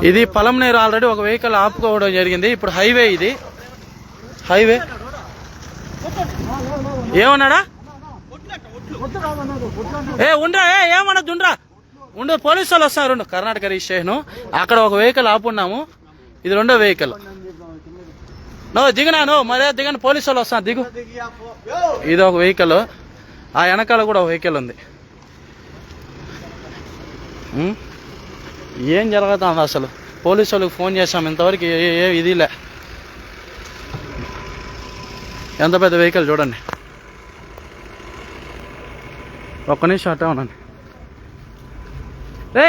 ఇది పలంనేరు ఆల్రెడీ ఒక వెహికల్ ఆపుకోవడం జరిగింది. ఇప్పుడు హైవే, ఇది హైవే. ఏమన్నాడా? ఉండరా, ఏమన్నది ఉండరా, ఉండు, పోలీసు వాళ్ళు వస్తారు. కర్ణాటక రిజిస్ట్రేషన్. అక్కడ ఒక వెహికల్ ఆపున్నాము, ఇది రెండో వెహికల్. దిగినాను, మరే దిగను, పోలీసు వాళ్ళు వస్తాను, దిగు. ఇది ఒక వెహికల్, ఆ వెనకాల కూడా ఒక వెహికల్ ఉంది. ఏం జరుగుతుంది అసలు? పోలీసు వాళ్ళకి ఫోన్ చేసాం, ఇంతవరకు ఇదిలే. ఎంత పెద్ద వెహికల్ చూడండి. ఒక్క నిమిషం అట్టే ఉన్నాను. రే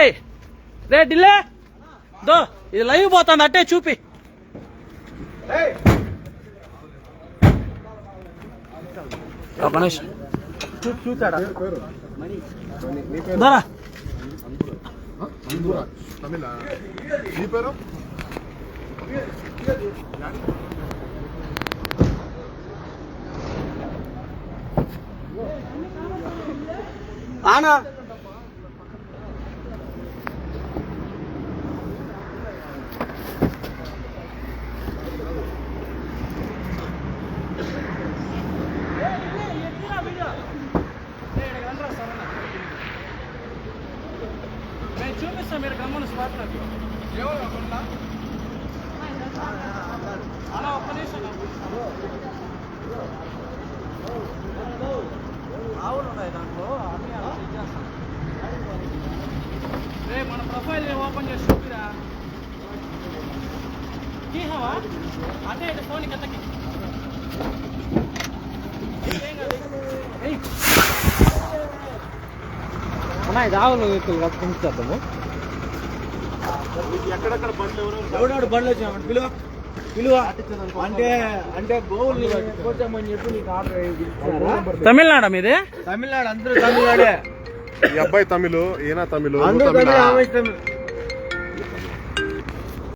ఢిల్లీ దో, ఇది లైవ్ పోతుంది, అట్టే చూపి. ఒక నిమిషం చూచాడా ఆనా చూపిస్తా, మీరు గమ్మను స్పాట్ అలా ఒక్క నిమిషం. ఆవులు ఉన్నాయి దాంట్లో, మన ప్రొఫైల్ ఓపెన్ చేసి చూపిరా. తీసావా అంటే ఇది ఫోన్ కిందకి. అన్నా ఇది ఆవులు పెంచుతాము. ఎక్కడెక్కడ బండ్లు ఎవరెవరు బండ్లు వచ్చామంటే పిలువ అంటే అంటే గోవులు కొట్టామని చెప్పి నీకు ఆర్డర్. తమిళనాడు మీది? తమిళనాడు, అందరూ తమిళనాడే. ఈ అబ్బాయి తమిళ, ఈయన తమిళ, అందరూ తమిళ.